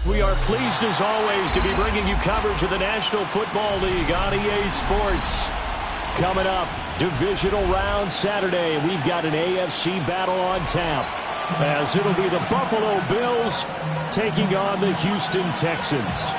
We are pleased as always to be bringing you coverage of the National Football League on EA Sports. Coming up, divisional round Saturday. We've got an AFC battle on tap, as it'll be the Buffalo Bills taking on the Houston Texans.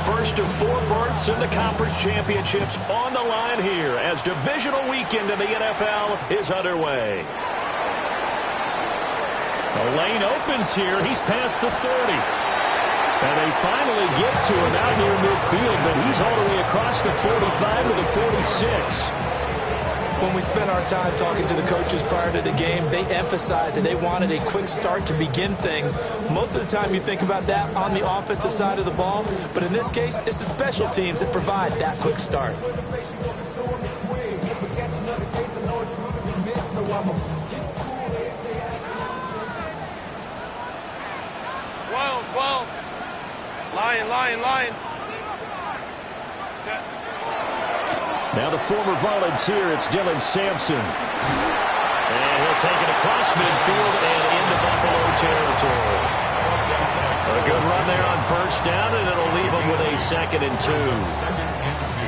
First of 4 berths in the conference championships on the line here as divisional weekend in the NFL is underway. The lane opens here. He's past the 30. And they finally get to him out near midfield, but he's all the way across the 45 to the 46. When we spent our time talking to the coaches prior to the game, they emphasized that they wanted a quick start to begin things. Most of the time you think about that on the offensive side of the ball, but in this case, it's the special teams that provide that quick start. Well. Lion. Now the former volunteer, it's Dylan Sampson. And he'll take it across midfield and into Buffalo territory. A good run there on first down, and it'll leave him with a 2nd and 2.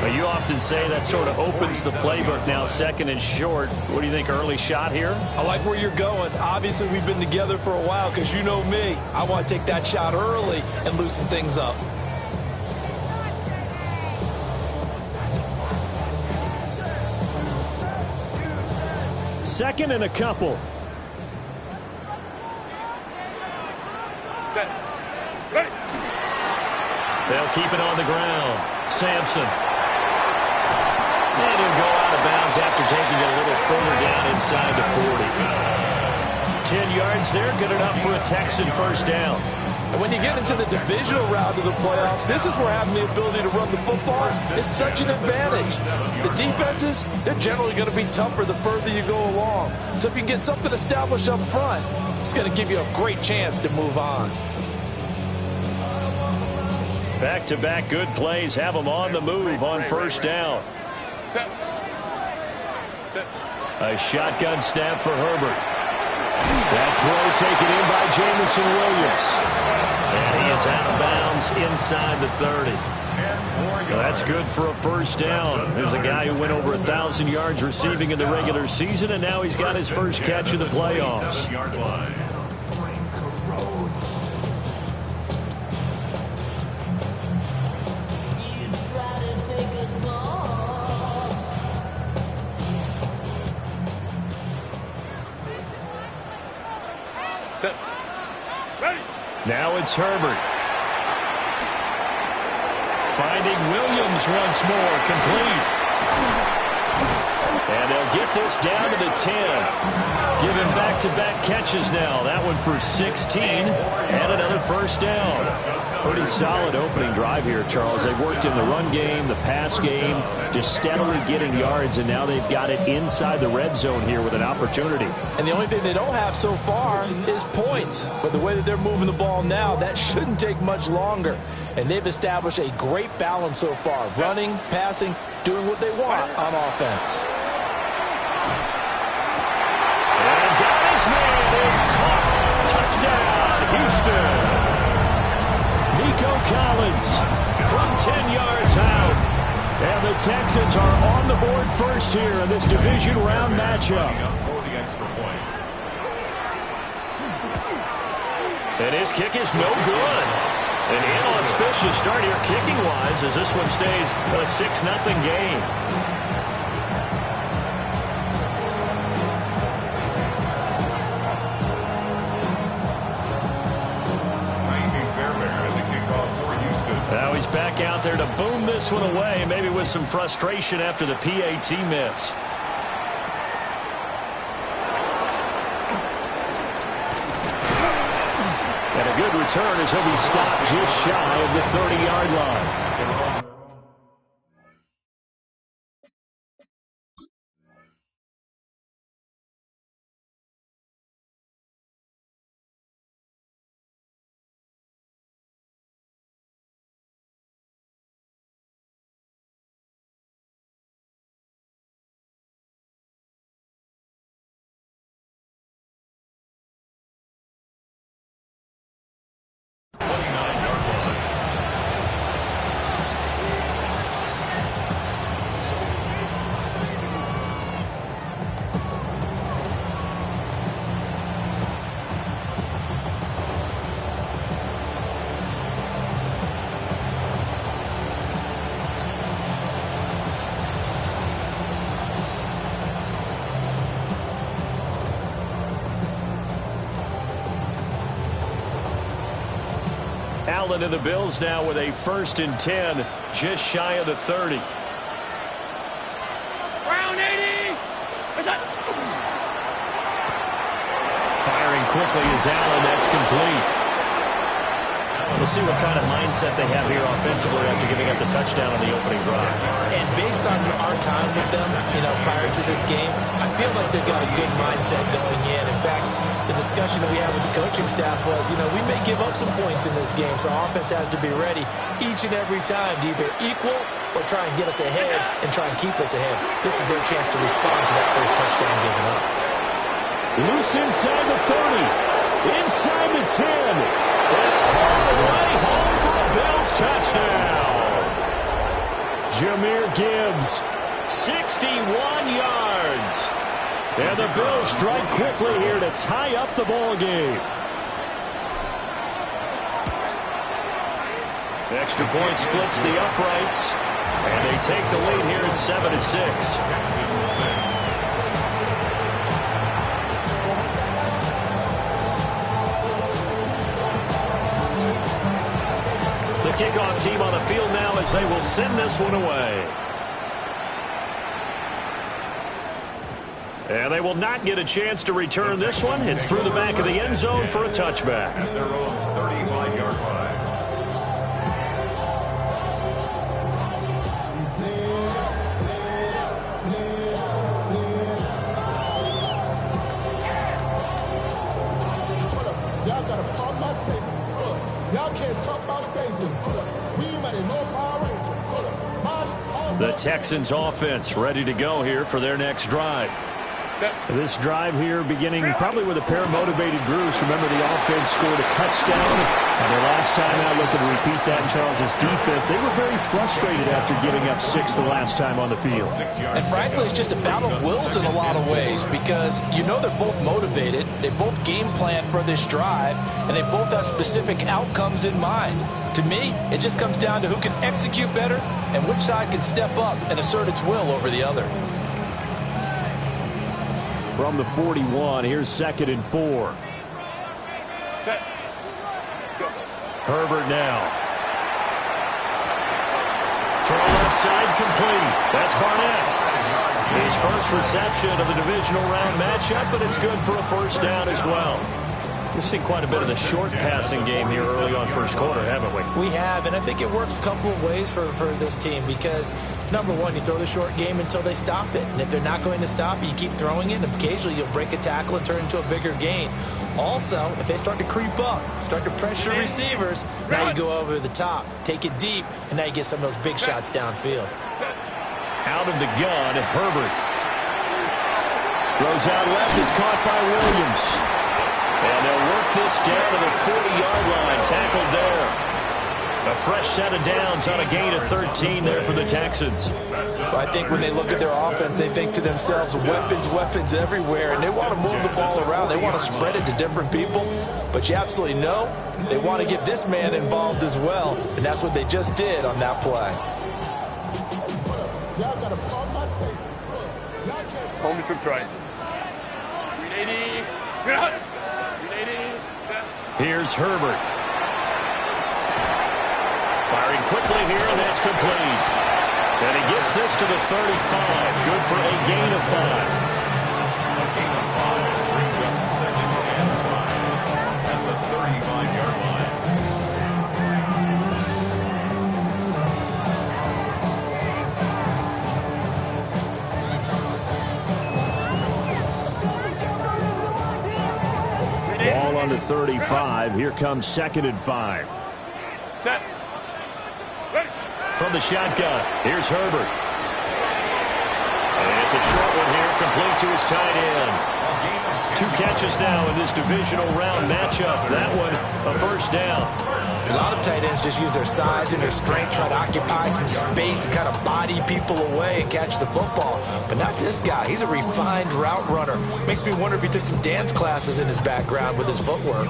But you often say that sort of opens the playbook now, 2nd and short. What do you think, early shot here? I like where you're going. Obviously, we've been together for a while because you know me. I want to take that shot early and loosen things up. Second and a couple. Set. Ready. They'll keep it on the ground. Sampson. And he'll go out of bounds after taking it a little further down inside the 40. 10 yards there, good enough for a Texan first down. And when you get into the divisional round of the playoffs, this is where having the ability to run the football is such an advantage. The defenses, they're generally going to be tougher the further you go along. So if you can get something established up front, it's going to give you a great chance to move on. Back-to-back good plays have them on the move on first down. A shotgun snap for Herbert. That throw taken in by Jamison Williams. And he is out of bounds inside the 30. Well, that's good for a first down. There's a guy who went over 1,000 yards receiving in the regular season, and now he's got his first catch in the playoffs. Now it's Herbert. Finding Williams once more, complete. And they'll get this down to the 10. Give him back-to-back catches now. That one for 16 and another first down. Pretty solid opening drive here, Charles. They've worked in the run game, the pass game, just steadily getting yards, and now they've got it inside the red zone here with an opportunity. And the only thing they don't have so far is points. But the way that they're moving the ball now, that shouldn't take much longer. And they've established a great balance so far. Running, passing, doing what they want on offense. And got his man. It's caught. Touchdown, Houston. Nico Collins from 10 yards out. And the Texans are on the board first here in this division round matchup. And his kick is no good. An inauspicious start here kicking-wise as this one stays a 6-0 game. Now he's back out there to boom this one away, maybe with some frustration after the PAT miss. And a good return as he'll be stopped just shy of the 30-yard line. Allen and the Bills now with a 1st and 10, just shy of the 30. Round 80. Firing quickly is Allen. That's complete. We'll see what kind of mindset they have here offensively after giving up the touchdown on the opening drive. And based on our time with them, prior to this game, I feel like they've got a good mindset going in. In fact, the discussion that we had with the coaching staff was, we may give up some points in this game, so our offense has to be ready each and every time to either equal or try and get us ahead and try and keep us ahead. This is their chance to respond to that first touchdown given up. Loose inside the 30, inside the 10. All the way home for a Bills touchdown. Jahmyr Gibbs, 61 yards. And the Bills strike quickly here to tie up the ball game. Extra point splits the uprights. And they take the lead here at 7-6. The kickoff team on the field now as they will send this one away. And they will not get a chance to return this one. It's through the back of the end zone for a touchback. At their own 35-yard line. Y'all got a problem my taste. Y'all can't talk about basic. We might have no Power Ranger. The Texans offense ready to go here for their next drive. This drive here beginning probably with a pair of motivated groups. Remember, the offense scored a touchdown. And the last time out, looking to repeat that in Charles' defense. They were very frustrated after giving up 6 the last time on the field. And frankly, it's just a battle of wills in a lot of ways because they're both motivated. They both game plan for this drive, and they both have specific outcomes in mind. To me, it just comes down to who can execute better and which side can step up and assert its will over the other. From the 41, here's 2nd and 4. Herbert now. Throw left side complete. That's Barnett. His first reception of the divisional round matchup, but it's good for a first down as well. We've seen quite a bit of the short passing game here early on first quarter, haven't we? We have, and I think it works a couple of ways for this team because, number one, you throw the short game until they stop it. And if they're not going to stop it, you keep throwing it, and occasionally you'll break a tackle and turn it into a bigger gain. Also, if they start to creep up, start to pressure receivers, now you go over the top, take it deep, and now you get some of those big shots downfield. Out of the gun, Herbert. Throws out left, it's caught by Williams. And they'll work this down to the 40-yard line, tackled there. A fresh set of downs on a gain of 13 there for the Texans. Well, I think when they look at their offense, they think to themselves, weapons everywhere, and they want to move the ball around. They want to spread it to different people, but you absolutely know they want to get this man involved as well, and that's what they just did on that play. Home the troops right. 380. 380. Here's Herbert. Firing quickly here, and that's complete. And he gets this to the 35. Good for a gain of 5. A gain of 5 brings up 2nd and 5 at the 35-yard line. Ball on the 35. Here comes 2nd and 5. Set. Ready. From the shotgun, here's Herbert. And it's a short one here, complete to his tight end. 2 catches now in this divisional round matchup. That one, a first down. A lot of tight ends just use their size and their strength, try to occupy some space and kind of body people away and catch the football. But not this guy. He's a refined route runner. Makes me wonder if he took some dance classes in his background with his footwork.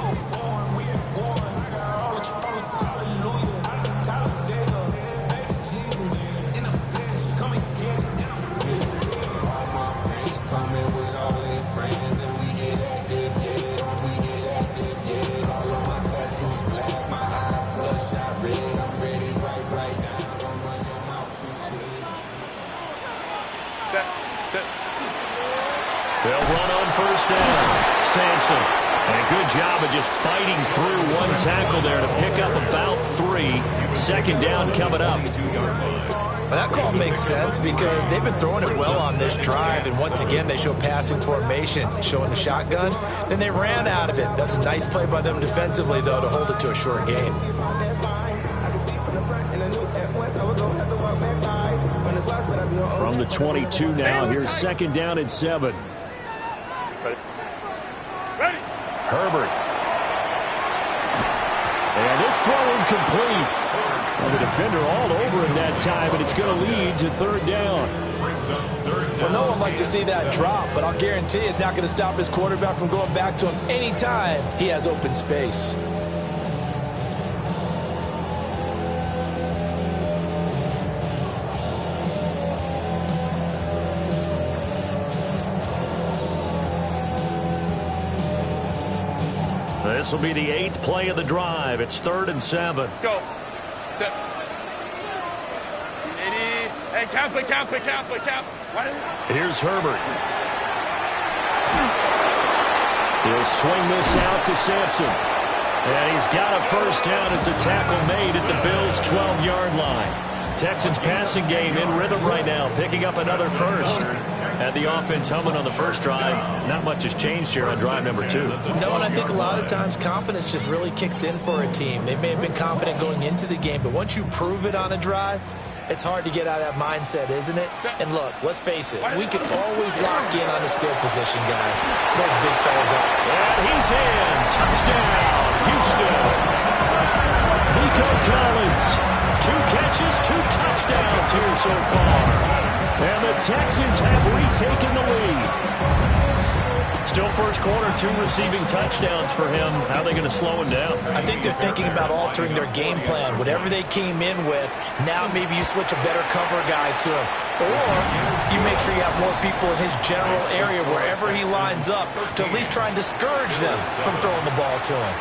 They'll run on first down. Sampson. And a good job of just fighting through one tackle there to pick up about 3. Second down coming up. Well, that call makes sense because they've been throwing it well on this drive, and once again they show passing formation, showing the shotgun. Then they ran out of it. That's a nice play by them defensively, though, to hold it to a short game. From the 22 now, here's second down and 7. Herbert. And this throw incomplete. Well, the defender all over him that time, and it's going to lead to third down. Well, no one likes to see that drop, but I'll guarantee it's not going to stop his quarterback from going back to him anytime he has open space. This will be the 8th play of the drive. It's 3rd and 7. Go. Hey, count. Here's Herbert. He'll swing this out to Sampson. And he's got a first down as a tackle made at the Bills' 12-yard line. Texans passing game in rhythm right now, picking up another first. Had the offense humming on the first drive. Not much has changed here on drive number 2. No, and I think a lot of times confidence just really kicks in for a team. They may have been confident going into the game, but once you prove it on a drive, it's hard to get out of that mindset, isn't it? And look, let's face it, we can always lock in on the skill position, guys. Those big fellas up. And he's in. Touchdown, Houston. Nico Collins. 2 catches, 2 touchdowns here so far. And the Texans have retaken the lead. Still first quarter, 2 receiving touchdowns for him. How are they going to slow him down? I think they're thinking about altering their game plan. Whatever they came in with, now maybe you switch a better cover guy to him. Or you make sure you have more people in his general area wherever he lines up to at least try and discourage them from throwing the ball to him.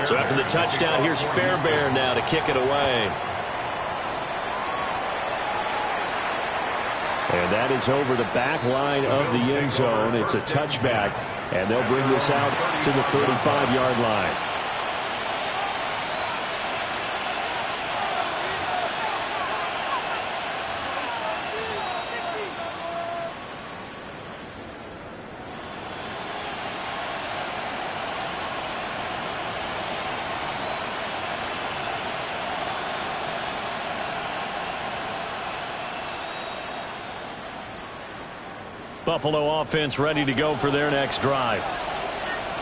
So after the touchdown, here's Fairbairn now to kick it away. And that is over the back line of the end zone. It's a touchback, and they'll bring this out to the 35-yard line. Buffalo offense ready to go for their next drive.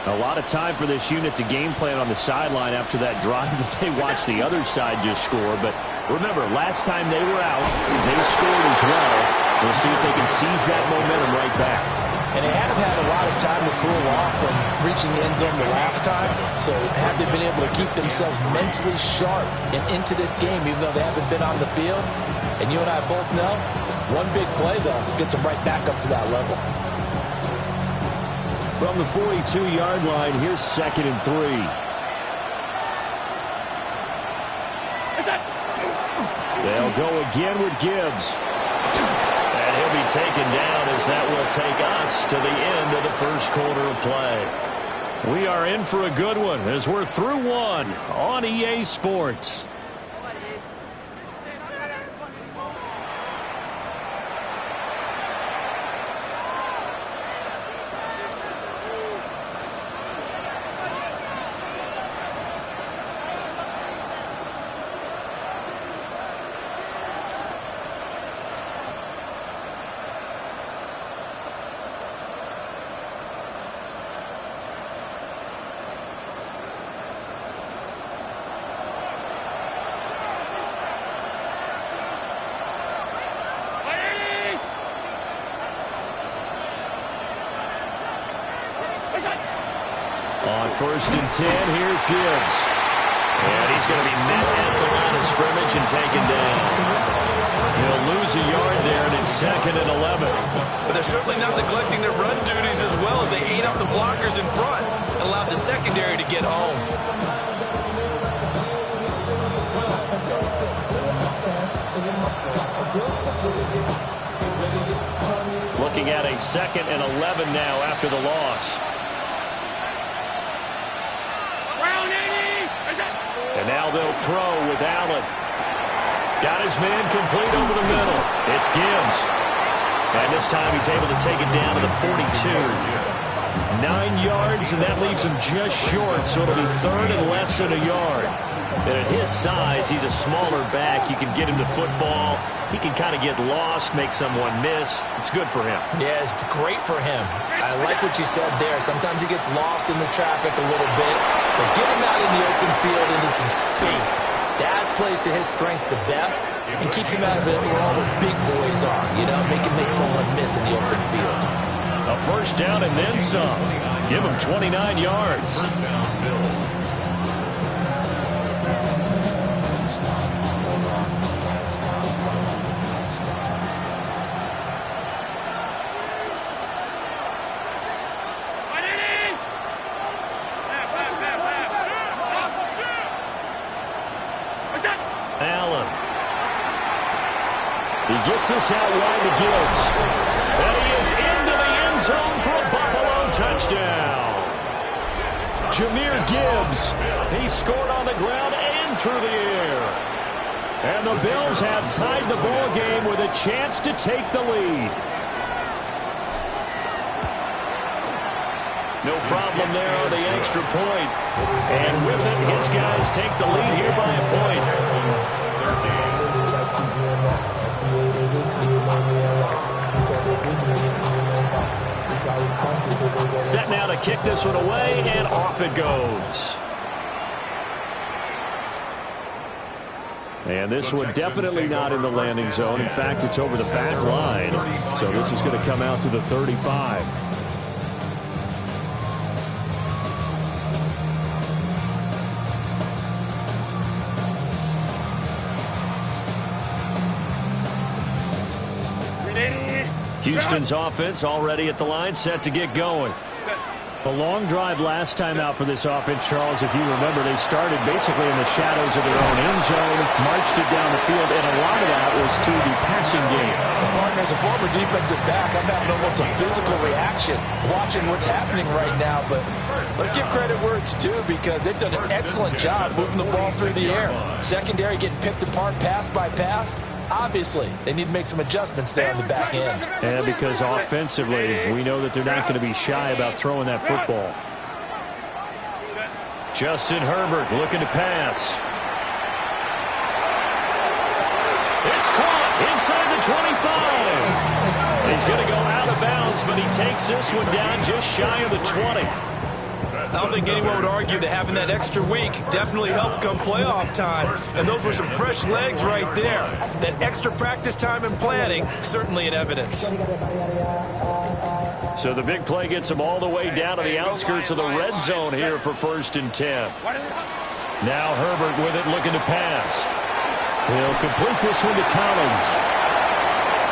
A lot of time for this unit to game plan on the sideline after that drive that they watched the other side just score. But remember, last time they were out, they scored as well. We'll see if they can seize that momentum right back. And they haven't had a lot of time to cool off from reaching the end zone the last time. So have they been able to keep themselves mentally sharp and into this game, even though they haven't been on the field? And you and I both know, one big play, though, gets them right back up to that level. From the 42-yard line, here's 2nd and 3. They'll go again with Gibbs. And he'll be taken down as that will take us to the end of the first quarter of play. We are in for a good one as we're through one on EA Sports. On 1st and 10, here's Gibbs. And he's going to be met at the line of scrimmage and taken down. He'll lose a yard there, and it's 2nd and 11. But they're certainly not neglecting their run duties as well as they ate up the blockers in front and allowed the secondary to get home. looking at a 2nd and 11 now after the loss. And now they'll throw with Allen. Got his man complete over the middle. It's Gibbs. And this time he's able to take it down to the 42. 9 yards, and that leaves him just short, so it'll be 3rd and less than a yard. And at his size, he's a smaller back. You can get him to football. He can kind of get lost, make someone miss. It's good for him. Yeah, it's great for him. I like what you said there. Sometimes he gets lost in the traffic a little bit, but get him out in the open field into some space. That plays to his strengths the best and keeps him out of it where all the big boys are, you know, make him make someone miss in the open field. A 1st down and then some. Give him 29 yards. First down, Bills. Allen. He gets this out wide to Gibbs. And he is into the end zone for a Buffalo touchdown. Jahmyr Gibbs. He scored on the ground and through the air. And the Bills have tied the ball game with a chance to take the lead. No problem there on the extra point. And with it, his guys take the lead here by a point. Set now to kick this one away, and off it goes. And this one definitely not in the landing zone. In fact, it's over the back line. So this is going to come out to the 35. Houston's offense already at the line, set to get going. A long drive last time out for this offense, Charles. If you remember, they started basically in the shadows of their own end zone, marched it down the field, and a lot of that was through the passing game. As a former defensive back, I'm having almost a physical reaction watching what's happening right now. But let's give credit where it's due, because they've done an excellent job moving the ball through the air. Secondary getting picked apart pass by pass. Obviously, they need to make some adjustments there on the back end. And because offensively, we know that they're not going to be shy about throwing that football. Justin Herbert looking to pass. It's caught inside the 25. He's going to go out of bounds, but he takes this one down just shy of the 20. I don't think anyone would argue that having that extra week definitely helps come playoff time. And those were some fresh legs right there. That extra practice time and planning, certainly in evidence. So the big play gets him all the way down to the outskirts of the red zone here for 1st and 10. Now Herbert with it, looking to pass. He'll complete this one to Collins.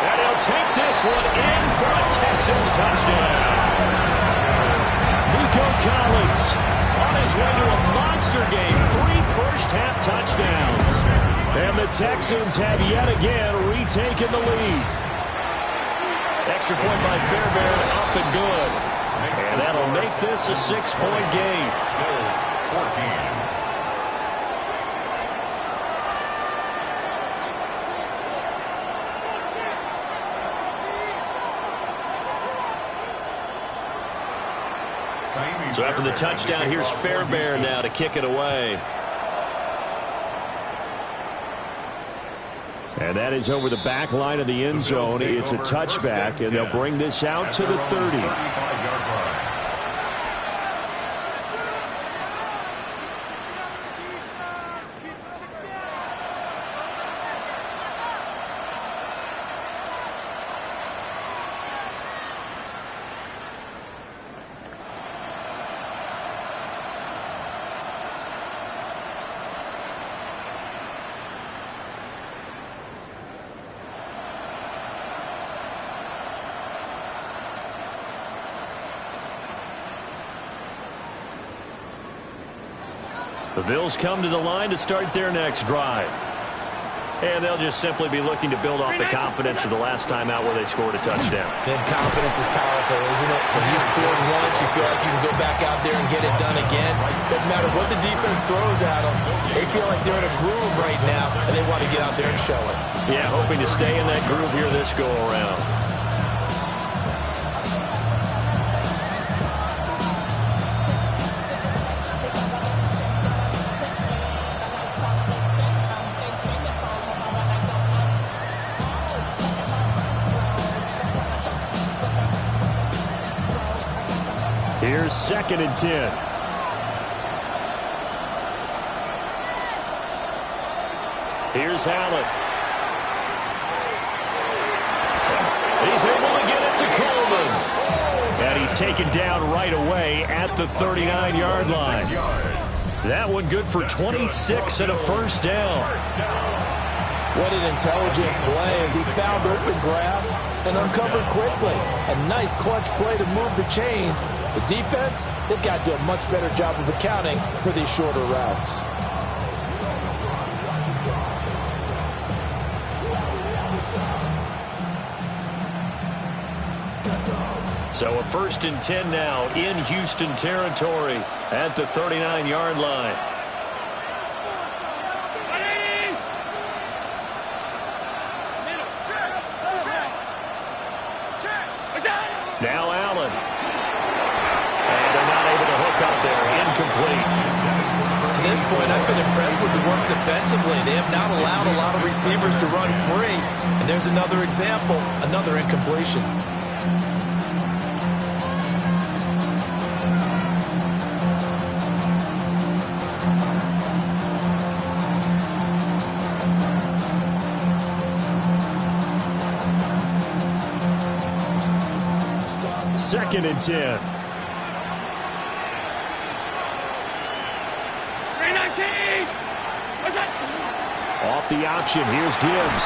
And he'll take this one in for a Texans touchdown. Nico Collins on his way to a monster game. 3 first-half touchdowns. And the Texans have yet again retaken the lead. Extra point by Fairbairn, up and good. And that'll make this a 6-point game. Bills 14. So after the touchdown, here's Fairbairn now to kick it away. And that is over the back line of the end zone. It's a touchback, and they'll bring this out to the 30. The Bills come to the line to start their next drive. And they'll just simply be looking to build off the confidence of the last time out where they scored a touchdown. Then confidence is powerful, isn't it? When you scored once, you feel like you can go back out there and get it done again. Doesn't matter what the defense throws at them. They feel like they're in a groove right now, and they want to get out there and show it. Yeah, hoping to stay in that groove here this go-around. Here's 2nd and 10. Here's Allen. He's able to get it to Coleman. And he's taken down right away at the 39-yard line. That one good for 26 and a first down. What an intelligent play as he found open grass and uncovered quickly. A nice clutch play to move the chains. The defense, they've got to do a much better job of accounting for these shorter routes. So a 1st and 10 now in Houston territory at the 39-yard line. Now Allen. And they're not able to hook up there. Incomplete. To this point, I've been impressed with the work defensively. They have not allowed a lot of receivers to run free. And there's another example, another incompletion. Second and 10. Off the option, here's Gibbs.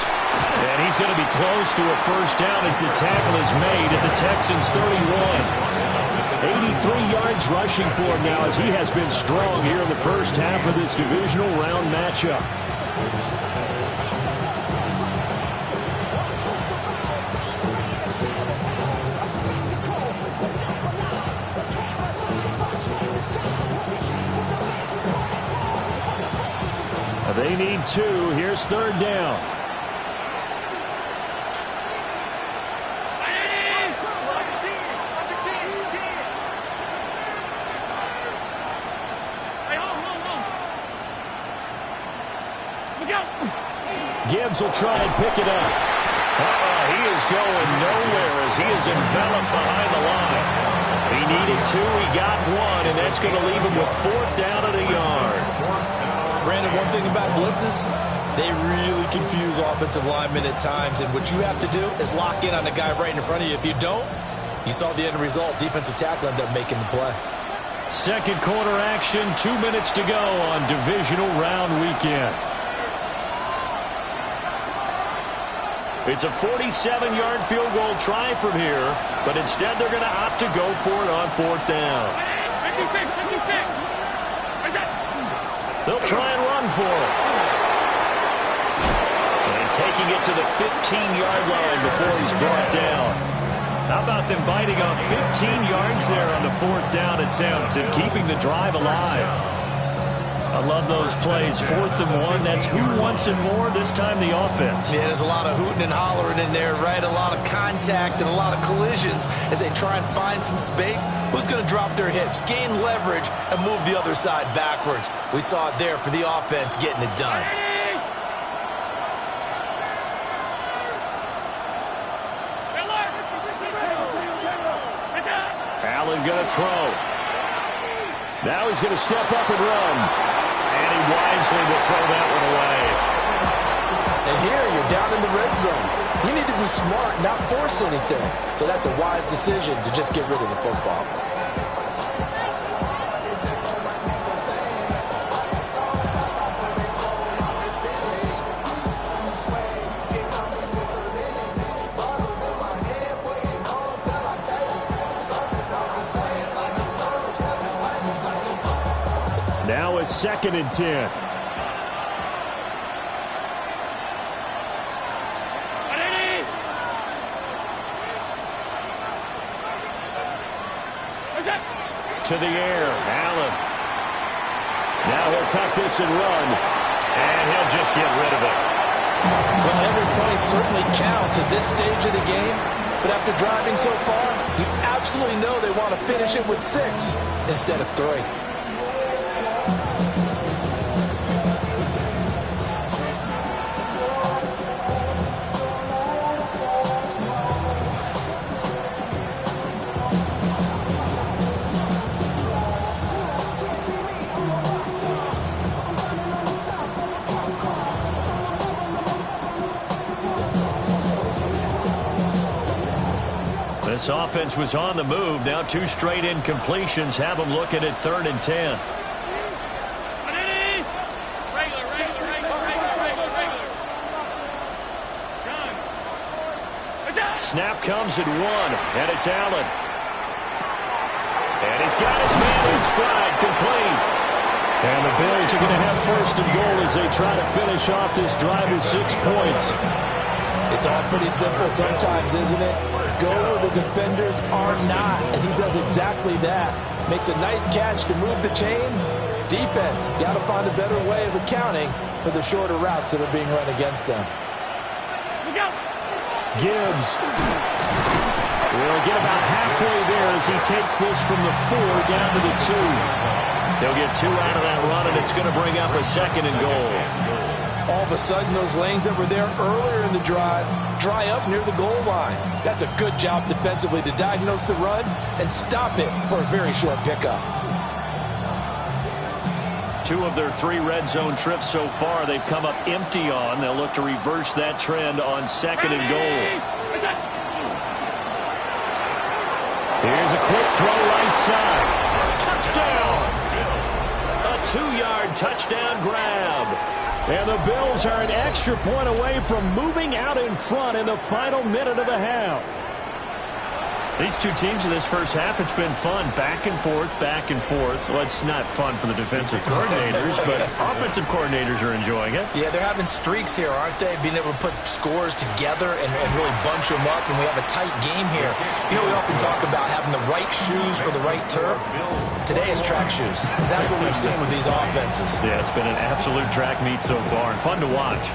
And he's going to be close to a first down as the tackle is made at the Texans' 31. 83 yards rushing for him now as he has been strong here in the first half of this divisional round matchup. They need 2. Here's 3rd down. Gibbs will try and pick it up. He is going nowhere as he is enveloped behind the line. He needed 2. He got 1, and that's going to leave him with 4th down at a yard. Brandon, one thing about blitzes, they really confuse offensive linemen at times, and what you have to do is lock in on the guy right in front of you. If you don't, you saw the end result. Defensive tackle ended up making the play. Second quarter action, 2 minutes to go on divisional round weekend. It's a 47-yard field goal try from here, but instead they're going to opt to go for it on 4th down. They'll try and run for it. And taking it to the 15-yard line before he's brought down. How about them biting off 15 yards there on the 4th down attempt and keeping the drive alive? I love those plays. 4th and 1. That's who wants it more, this time the offense. Yeah, there's a lot of hooting and hollering in there, right? A lot of contact and a lot of collisions as they try and find some space. Who's going to drop their hips, gain leverage, and move the other side backwards? We saw it there for the offense getting it done. Allen going to throw. Now he's going to step up and run. And he wisely will throw that one away. And here you're down in the red zone. You need to be smart, not force anything. So that's a wise decision to just get rid of the football. Now a 2nd and 10. To the air, Allen. Now he'll tuck this and run, and he'll just get rid of it. Well, every play certainly counts at this stage of the game, but after driving so far, you absolutely know they want to finish it with 6 instead of 3. This offense was on the move. Now 2 straight incompletions have them looking at 3rd and 10. Snap comes at 1, and it's Allen. And he's got his man in stride, complete. And the Bills are going to have 1st and goal as they try to finish off this drive with 6 points. It's all pretty simple sometimes, isn't it? Go where the defenders are not, and he does exactly that. Makes a nice catch to move the chains. Defense, got to find a better way of accounting for the shorter routes that are being run against them. Gibbs will get about halfway there as he takes this from the 4 down to the 2. They'll get 2 out of that run, and it's going to bring up a 2nd and goal. All of a sudden, those lanes that were there earlier in the drive dry up near the goal line. That's a good job defensively to diagnose the run and stop it for a very short pickup. 2 of their 3 red zone trips so far they've come up empty on. They'll look to reverse that trend on 2nd and goal. Here's a quick throw right side. Touchdown! A 2-yard touchdown grab. And the Bills are an extra point away from moving out in front in the final minute of the half. These 2 teams in this first half, it's been fun. Back and forth, back and forth. Well, it's not fun for the defensive coordinators, but offensive coordinators are enjoying it. Yeah, they're having streaks here, aren't they? Being able to put scores together and really bunch them up, and we have a tight game here. You know, we often talk about having the right shoes for the right turf. Today is track shoes. That's what we've seen with these offenses. Yeah, it's been an absolute track meet so far, and fun to watch.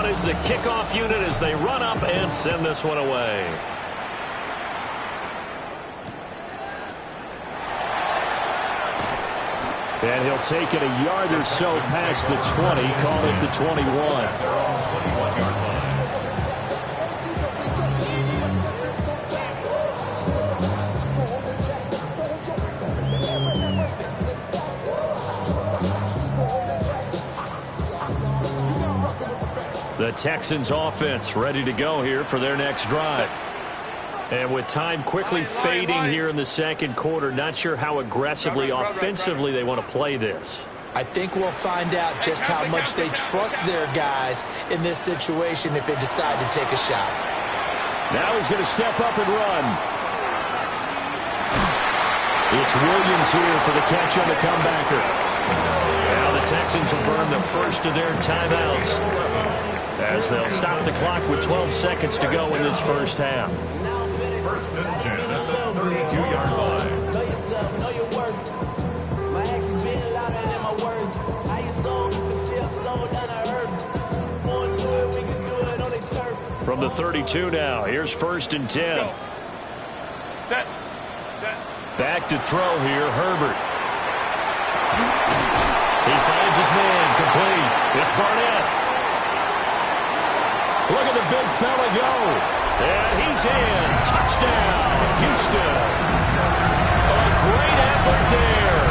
Is the kickoff unit as they run up and send this one away. And he'll take it a yard or so past the 20, call it the 21. The Texans offense ready to go here for their next drive. And with time quickly fading here in the 2nd quarter, not sure how aggressively, offensively they want to play this. I think we'll find out just how much they trust their guys in this situation if they decide to take a shot. Now he's going to step up and run. It's Williams here for the catch on the comebacker. Now the Texans will burn the first of their timeouts, as they'll stop the clock with 12 seconds to go in this first half. 1st and 10 at the 32-yard line. Know yourself, know your worth. My actions being louder than my words. How you sold, you can still sold down to earth. Wanna do it, we can do it on the turf. From the 32 now, here's 1st and 10. Set. Back to throw here, Herbert. He finds his man, complete. It's Barnett. Look at the big fella go. And he's in. Touchdown, Houston. A great effort there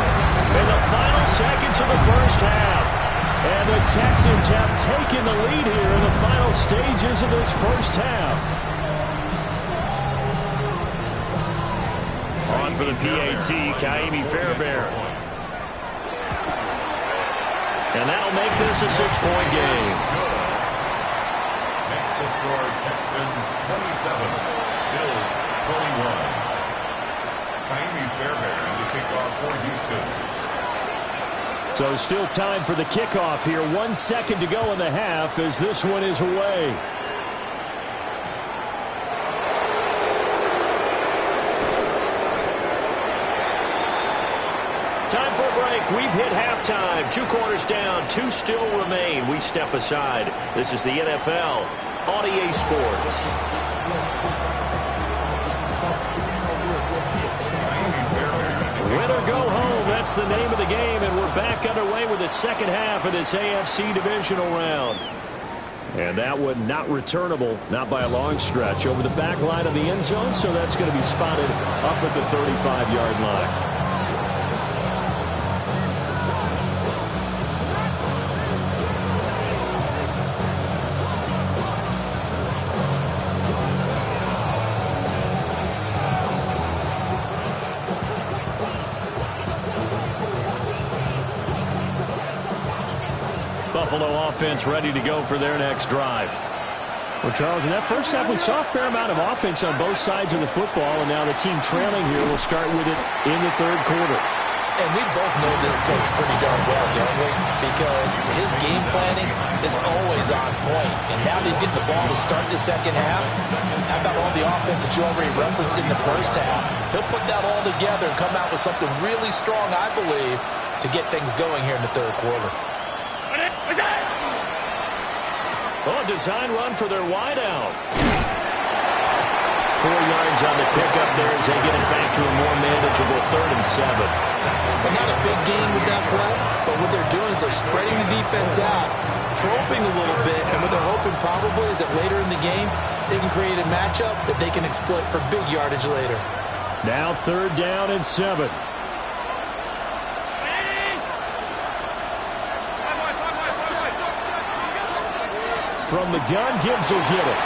in the final seconds of the first half. And the Texans have taken the lead here in the final stages of this first half. On for the PAT, Ka'imi Fairbairn. And that'll make this a 6-point game. Next to score, Texans 27, Bills 21. Ka'imi Fairbairn to kick off for Houston. So still time for the kickoff here. 1 second to go in the half as this one is away. Time for a break. We've hit halftime. 2 quarters down. 2 still remain. We step aside. This is the NFL on EA Sports. Win or go home, that's the name of the game, and we're back underway with the second half of this AFC divisional round. And that one not returnable, not by a long stretch, over the back line of the end zone, so that's going to be spotted up at the 35-yard line. Buffalo offense ready to go for their next drive. Well, Charles, in that first half, we saw a fair amount of offense on both sides of the football, and now the team trailing here will start with it in the third quarter. And we both know this coach pretty darn well, don't we? Because his game planning is always on point. And now that he's getting the ball to start the second half, how about all the offense that you already referenced in the first half? He'll put that all together and come out with something really strong, I believe, to get things going here in the third quarter. Oh, design run for their wideout. 4 yards on the pickup there as they get it back to a more manageable 3rd and 7. Well, not a big gain with that play, but what they're doing is they're spreading the defense out, probing a little bit, and what they're hoping probably is that later in the game, they can create a matchup that they can exploit for big yardage later. Now 3rd down and 7. From the gun, Gibbs will get it.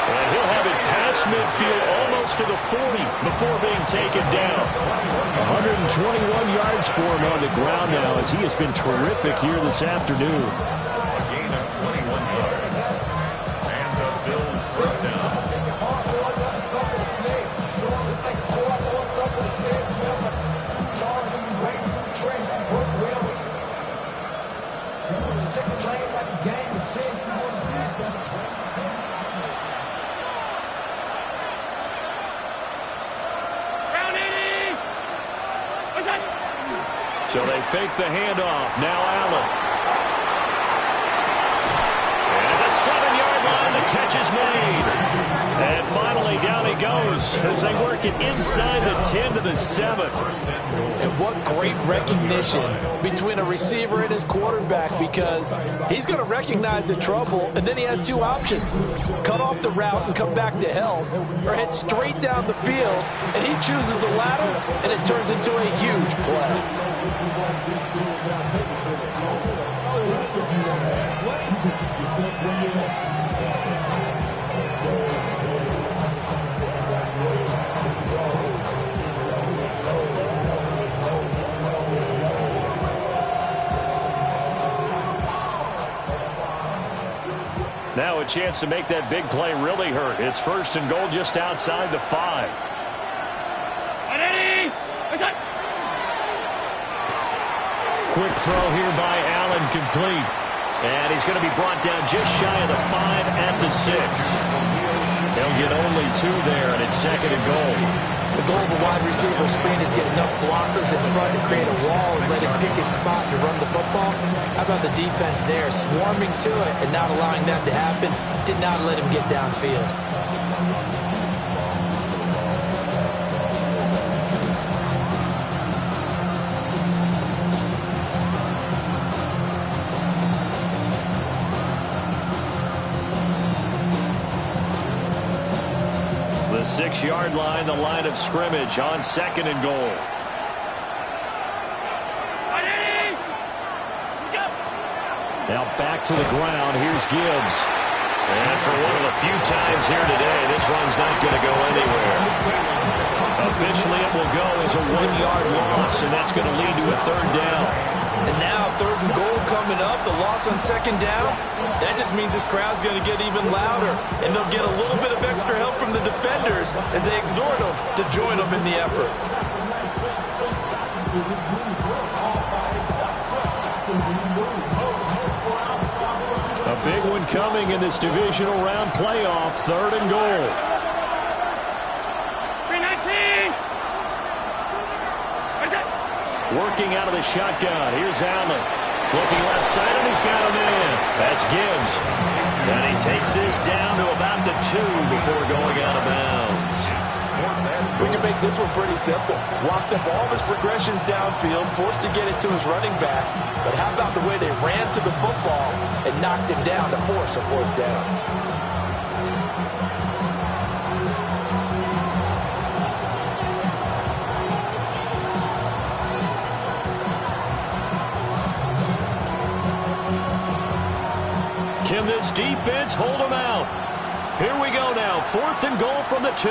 And he'll have it past midfield almost to the 40 before being taken down. 121 yards for him on the ground now as he has been terrific here this afternoon. A gain of 21 yards. And the Bills first down. So they fake the handoff. Now Allen. And the 7-yard line, the catch is made. And finally down he goes as they work it inside the 10 to the 7. And what great recognition between a receiver and his quarterback, because he's going to recognize the trouble, and then he has 2 options. Cut off the route and come back to help, or head straight down the field, and he chooses the latter, and it turns into a huge play. Now a chance to make that big play really hurt. It's 1st and goal just outside the 5. Quick throw here by Allen, complete. And he's going to be brought down just shy of the 5 at the 6. They'll get only 2 there, and it's 2nd and goal. The goal of a wide receiver screen is get enough blockers in front to create a wall and let him pick his spot to run the football. How about the defense there, swarming to it and not allowing that to happen? Did not let him get downfield. The 6-yard line, the line of scrimmage on 2nd and goal. Now back to the ground. Here's Gibbs. And for one of the few times here today, this run's not going to go anywhere. Officially, it will go as a 1-yard loss, and that's going to lead to a 3rd down. And now 3rd and goal coming up, the loss on 2nd down. That just means this crowd's going to get even louder, and they'll get a little bit of extra help from the defenders as they exhort them to join them in the effort. coming in this divisional round playoff. 3rd and goal. 319. Working out of the shotgun. Here's Allen. Looking left side, and he's got a man. That's Gibbs. And he takes this down to about the 2 before going out of bounds. We can make this one pretty simple. Walked up all of his progressions downfield, forced to get it to his running back. But how about the way they ran to the football and knocked him down to force a 4th down? Can this defense hold him out? Here we go now. 4th and goal from the 2.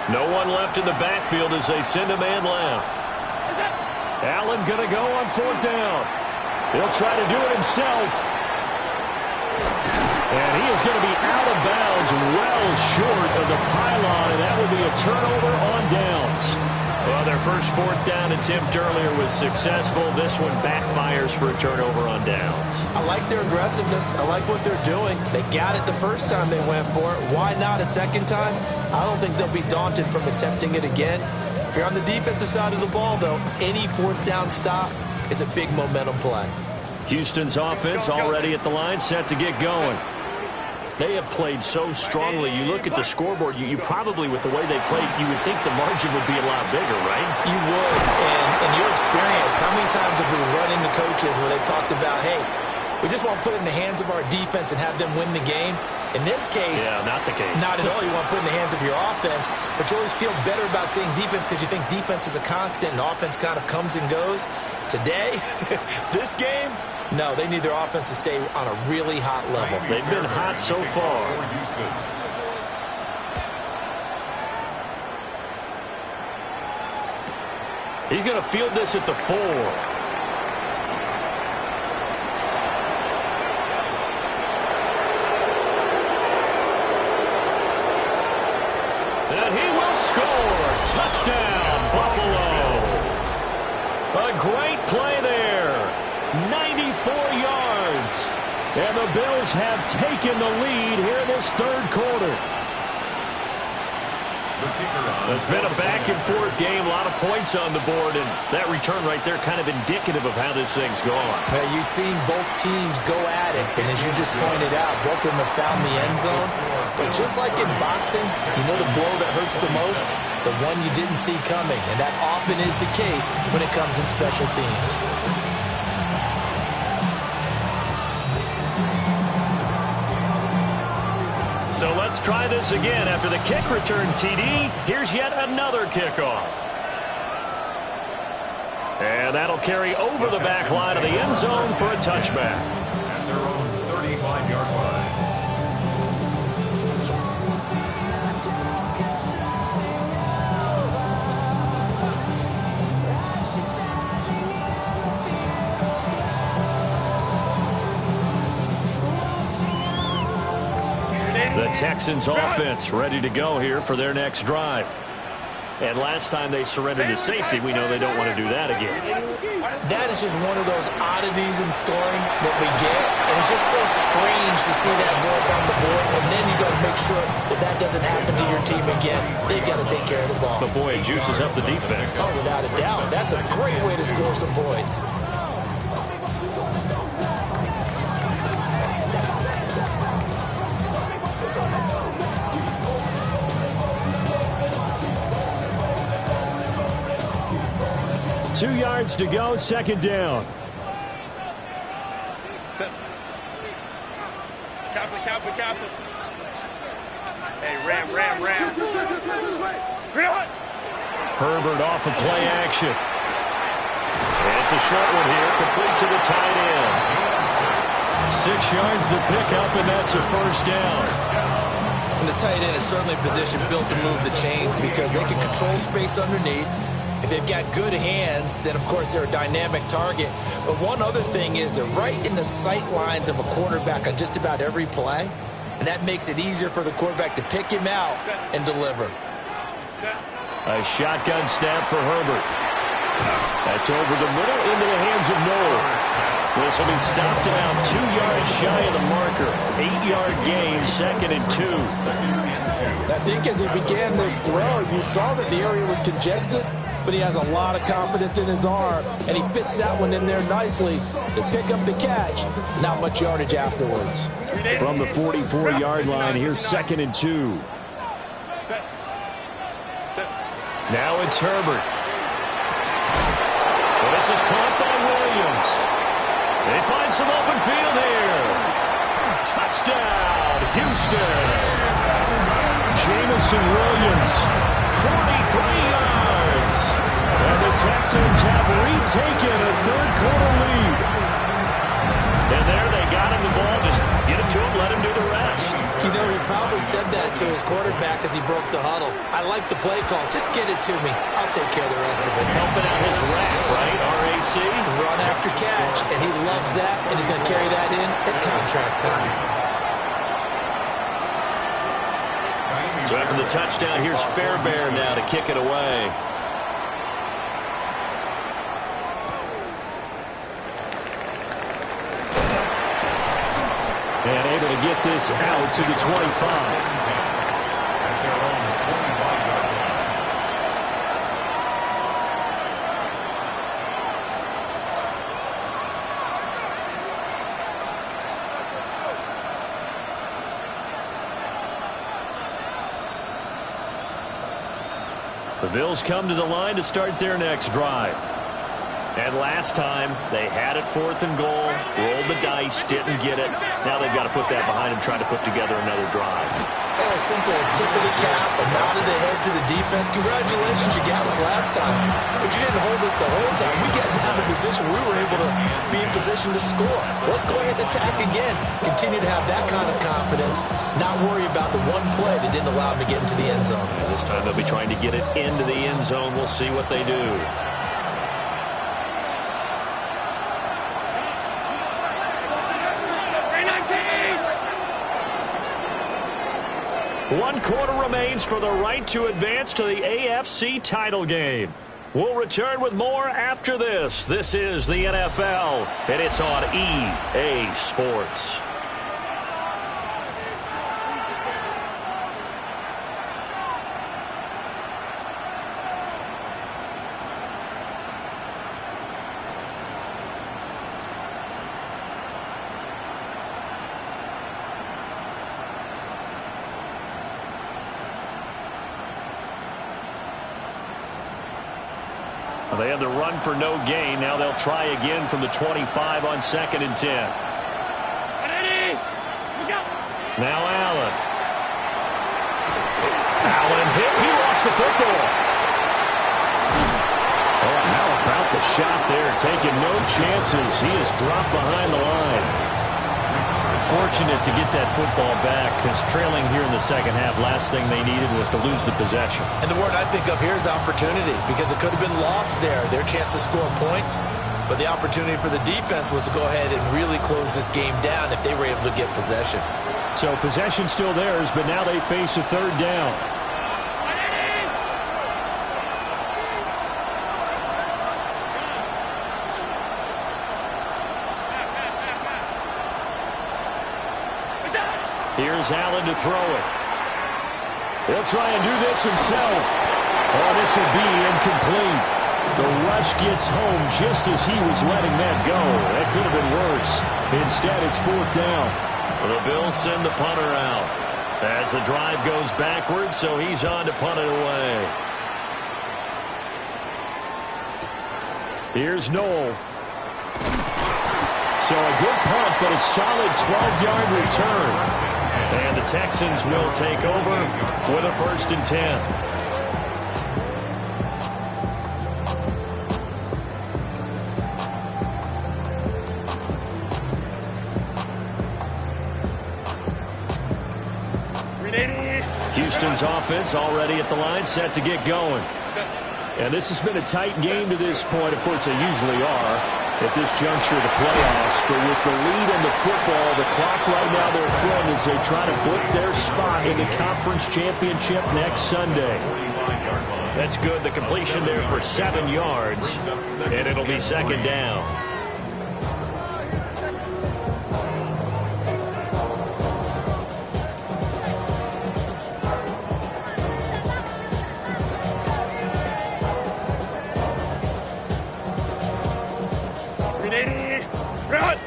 No one left in the backfield as they send a man left. Allen going to go on 4th down. He'll try to do it himself. And he is going to be out of bounds well short of the pylon, and that will be a turnover on downs. Well, their first 4th down attempt earlier was successful. This one backfires for a turnover on downs. I like their aggressiveness. I like what they're doing. They got it the first time they went for it. Why not a second time? I don't think they'll be daunted from attempting it again. If you're on the defensive side of the ball, though, any 4th down stop is a big momentum play. Houston's offense already at the line, set to get going. They have played so strongly. You look at the scoreboard, you probably, with the way they played, you would think the margin would be a lot bigger, right? You would. And in your experience, how many times have we run into coaches where they've talked about, hey, we just want to put it in the hands of our defense and have them win the game? In this case, yeah, not the case. Not at all. You want to put it in the hands of your offense, but you always feel better about saying defense because you think defense is a constant and offense kind of comes and goes. Today, this game, no, they need their offense to stay on a really hot level. They've been hot so far. He's going to field this at the 4. And he will score. Touchdown, Buffalo. A great play there. 94 yards. And the Bills have taken the lead here in this 3rd quarter. It's been a back-and-forth game, a lot of points on the board, and that return right there kind of indicative of how this thing's gone. You've seen both teams go at it, and as you just pointed out, both of them have found the end zone. But just like in boxing, you know the blow that hurts the most? The one you didn't see coming, and that often is the case when it comes in special teams. So let's try this again. After the kick return TD, here's yet another kickoff. And that'll carry over the back line of the end zone for a touchback. At their own 35-yard line. The Texans offense ready to go here for their next drive. And last time they surrendered to safety, we know they don't want to do that again. That is just one of those oddities in scoring that we get. And it's just so strange to see that go up on the board. And then you got to make sure that that doesn't happen to your team again. They've got to take care of the ball. But boy, it juices up the defense. Oh, without a doubt. That's a great way to score some points. Two yards to go, 2nd down. Careful. Hey, ram. Herbert off of play action. And it's a short one here, complete to the tight end. 6 yards the pickup, and that's a 1st down. And the tight end is certainly a position built to move the chains because they can control space underneath. If they've got good hands, then, of course, they're a dynamic target. But one other thing is they're right in the sight lines of a quarterback on just about every play. And that makes it easier for the quarterback to pick him out and deliver. A shotgun snap for Herbert. That's over the middle into the hands of Noel. This will be stopped about 2 yards shy of the marker. 8-yard gain, 2nd and 2. I think as he began this throw, you saw that the area was congested, but he has a lot of confidence in his arm, and he fits that one in there nicely to pick up the catch. Not much yardage afterwards. From the 44-yard line, here's 2nd and 2. Now it's Herbert. Well, this is caught by Williams. They find some open field here. Touchdown, Houston. Jameson Williams, 43 yards. and the Texans have retaken a third-quarter lead. And there they got him the ball. Just get it to him, let him do the rest. You know, he probably said that to his quarterback as he broke the huddle. I like the play call. Just get it to me. I'll take care of the rest of it. Helping out his rack, right? RAC. Run after catch, and he loves that, and he's going to carry that in at contract time. So after the touchdown, here's Fairbairn now to kick it away. And able to get this out to the 25. The Bills come to the line to start their next drive. And last time, they had it 4th and goal, rolled the dice, didn't get it. Now they've got to put that behind them, try to put together another drive. A simple tip of the cap, a nod of the head to the defense. Congratulations, you got us last time. But you didn't hold us the whole time. We got down to position. We were able to be in position to score. Let's go ahead and attack again. Continue to have that kind of confidence. Not worry about the one play that didn't allow them to get into the end zone. And this time they'll be trying to get it into the end zone. We'll see what they do. One quarter remains for the right to advance to the AFC title game. We'll return with more after this. This is the NFL, and it's on EA Sports. They had the run for no gain. Now they'll try again from the 25 on 2nd and 10. Now Allen. Allen hit. He lost the football. Oh, how about the shot there? Taking no chances. He is dropped behind the line. Fortunate to get that football back, because trailing here in the second half, last thing they needed was to lose the possession. And the word I think of here is opportunity, because it could have been lost there, their chance to score points. But the opportunity for the defense was to go ahead and really close this game down if they were able to get possession. So possession still theirs, but now they face a 3rd down. Here's Allen to throw it. He'll try and do this himself. Oh, this will be incomplete. The rush gets home just as he was letting that go. That could have been worse. Instead, it's 4th down. The Bills send the punter out as the drive goes backwards, so he's on to punt it away. Here's Noel. So a good punt, but a solid 12-yard return. And the Texans will take over with a 1st and 10. Houston's offense already at the line, set to get going. And this has been a tight game to this point. Of course, they usually are at this juncture of the playoffs. But with the lead in the football, the clock right now their friend as they try to book their spot in the conference championship next Sunday. That's good. The completion there for 7 yards, and it'll be 2nd down. 380. Run.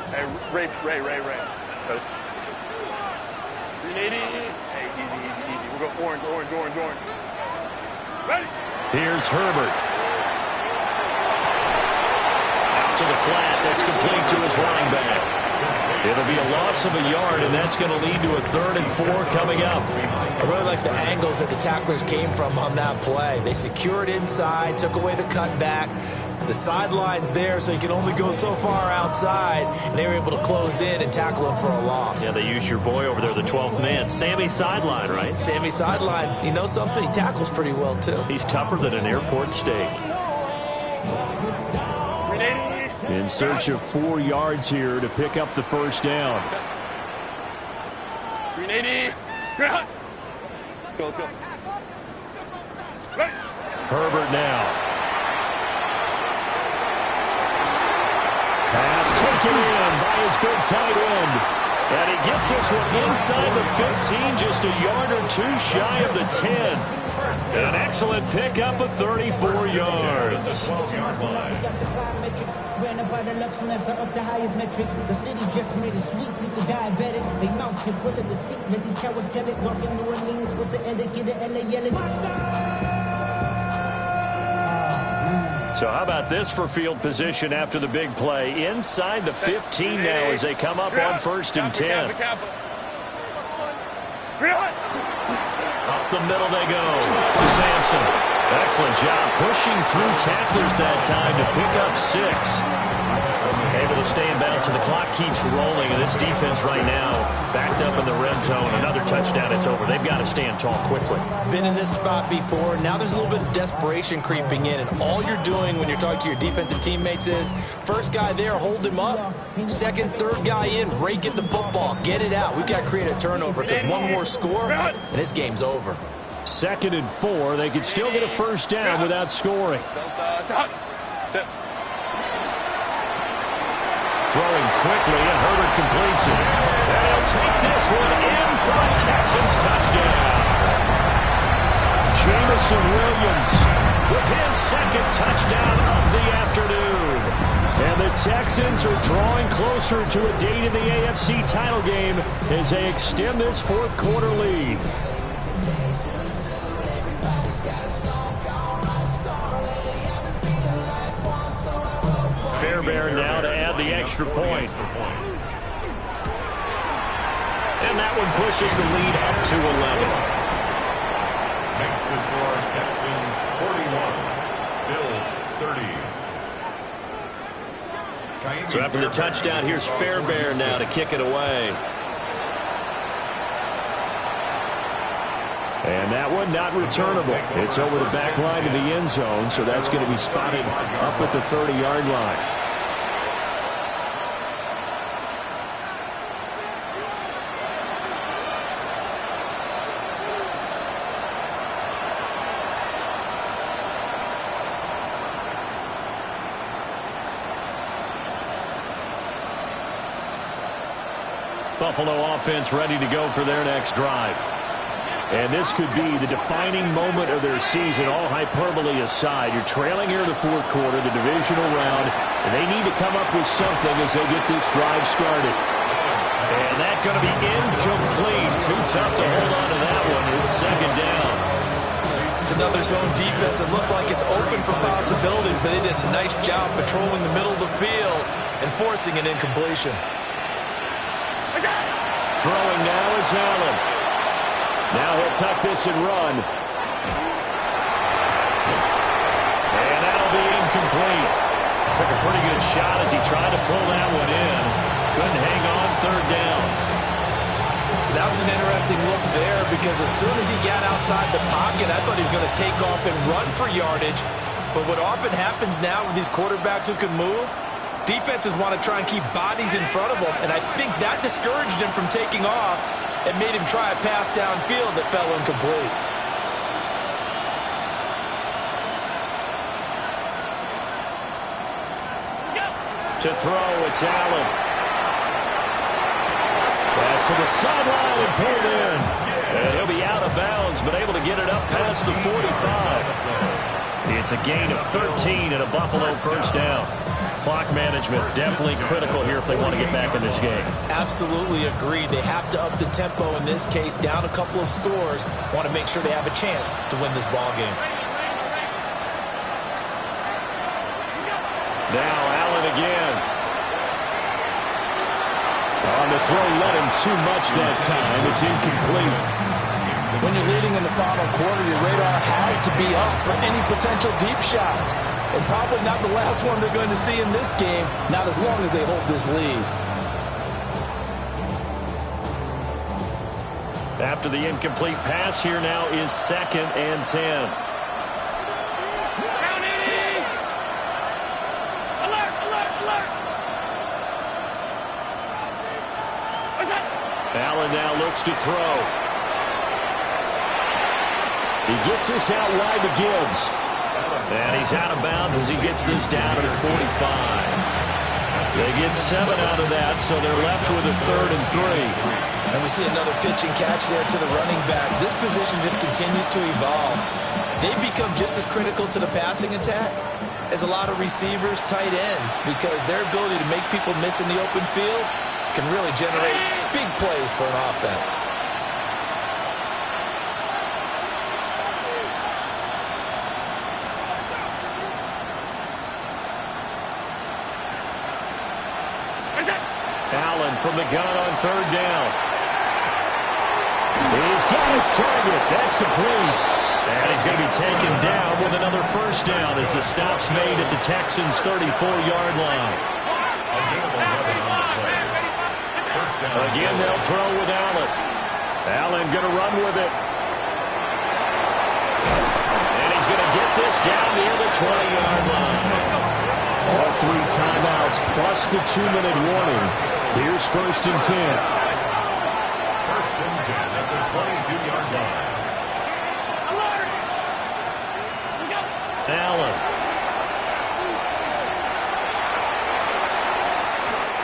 Hey, Ray. Ready? 380. Hey, easy. We'll go orange. Ready. Here's Herbert. Out to the flat. That's complete to his running back. It'll be a loss of a yard, and that's going to lead to a 3rd and 4 coming up. I really like the angles that the tacklers came from on that play. They secured inside, took away the cutback. The sideline's there, so you can only go so far outside, and they were able to close in and tackle him for a loss. Yeah, they used your boy over there, the 12th man. Sammy Sideline, right? Sammy Sideline. You know something? He tackles pretty well, too. He's tougher than an airport steak. In search of 4 yards here to pick up the first down. 380. Let's go. Herbert now. Pass taken in by his big tight end. And he gets this one inside the 15, just a yard or 2 shy of the 10. An excellent pickup of 34 yards. Ran up by the Luxembourg up the highest metric. The city just made it sweet. People diabetic. They mouth shit full of deceit. Let these cowards tell it. Walk in New Orleans with the end get the LA yelling. So how about this for field position after the big play? Inside the 15 now as they come up on 1st and 10. Up the middle they go to Sampson. Excellent job pushing through tacklers that time to pick up 6. Able to stay in bounds, and the clock keeps rolling. And this defense right now backed up in the red zone. Another touchdown, it's over. They've got to stand tall quickly. Been in this spot before. Now there's a little bit of desperation creeping in, and all you're doing when you're talking to your defensive teammates is first guy there, hold him up. Second, third guy in, rake at the football. Get it out. We've got to create a turnover because one more score, and this game's over. 2nd and 4. They could still get a first down without scoring. Throwing quickly, and Herbert completes it. And he'll take this one in for a Texans touchdown. Jameson Williams with his 2nd touchdown of the afternoon. And the Texans are drawing closer to a date in the AFC title game as they extend this 4th quarter lead. Fairbairn now to add the extra point. And that one pushes the lead up to 11. Makes the score Texans 41, Bills 30. So after the touchdown, here's Fairbairn now to kick it away. And that one not returnable. It's over the back line of the end zone, so that's going to be spotted up at the 30-yard line. Buffalo offense ready to go for their next drive. And this could be the defining moment of their season, all hyperbole aside. You're trailing here in the 4th quarter, the divisional round, and they need to come up with something as they get this drive started. And that's going to be incomplete. Too tough to hold on to that one. It's 2nd down. It's another zone defense. It looks like it's open for possibilities, but they did a nice job patrolling the middle of the field and forcing an incompletion. Throwing now is Allen. Now he'll tuck this and run. And that'll be incomplete. Took a pretty good shot as he tried to pull that one in. Couldn't hang on 3rd down. That was an interesting look there because as soon as he got outside the pocket, I thought he was going to take off and run for yardage. But what often happens now with these quarterbacks who can move, defenses want to try and keep bodies in front of them, and I think that discouraged him from taking off and made him try a pass downfield that fell incomplete. To throw, it's Allen. Pass to the sideline and pulled in. And he'll be out of bounds, but able to get it up past the 45. It's a gain of 13 and a Buffalo first down. Clock management definitely critical here if they want to get back in this game. Absolutely agreed. They have to up the tempo in this case, down a couple of scores. Want to make sure they have a chance to win this ball game. Now Allen again. On the throw, led him too much that time. It's incomplete. When you're leading in the final quarter, your radar has to be up for any potential deep shots. And probably not the last one they're going to see in this game, not as long as they hold this lead. After the incomplete pass, here now is 2nd and 10. Allen now looks to throw. He gets this out wide to Gibbs. And he's out of bounds as he gets this down to the 45. They get 7 out of that, so they're left with a 3rd and 3. And we see another pitch and catch there to the running back. This position just continues to evolve. They become just as critical to the passing attack as a lot of receivers, tight ends, because their ability to make people miss in the open field can really generate big plays for an offense. Allen from the gun on 3rd down. He's got his target. That's complete. And he's going to be taken down with another first down as the stop's made at the Texans' 34-yard line. Again, they'll throw with Allen. Allen going to run with it. And he's going to get this down near the 20-yard line. All 3 timeouts plus the 2-minute warning. Here's 1st and 10. 1st and 10 at the 22-yard line. Allen.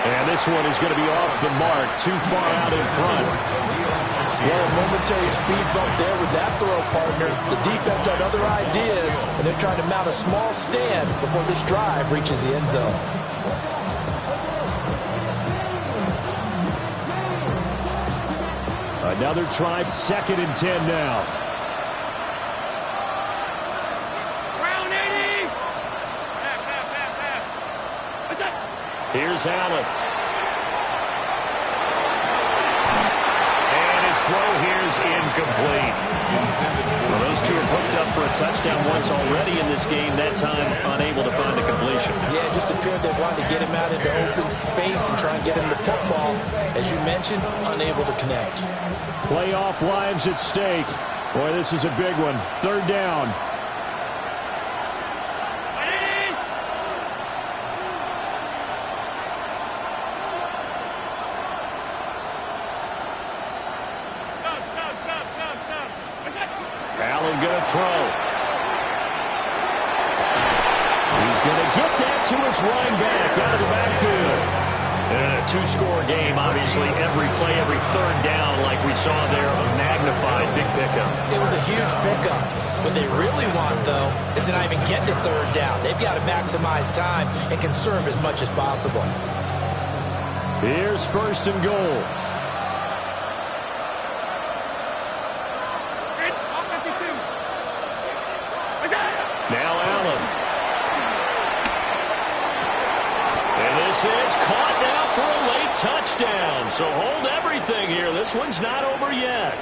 And this one is going to be off the mark, too far out in front. Well, a momentary speed bump there with that throw, partner. The defense had other ideas, and they're trying to mount a small stand before this drive reaches the end zone. Another try, 2nd and 10 now. Here's Allen. And his throw here is incomplete. Well, those two have hooked up for a touchdown once already in this game, that time unable to find the completion. Yeah, it just appeared they wanted to get him out into open space and try and get him the football. As you mentioned, unable to connect. Playoff lives at stake. Boy, this is a big one. 3rd down. Allen going to throw. He's going to get that to his running back out of the backfield. And a 2-score game, obviously. Every play, every 3rd down, like we saw there, a magnified big pickup. It was a huge pickup. What they really want, though, is to not even get to 3rd down. They've got to maximize time and conserve as much as possible. Here's 1st and goal. Now Allen. And this is caught now for a late touchdown. So hold everything here. This one's not over yet.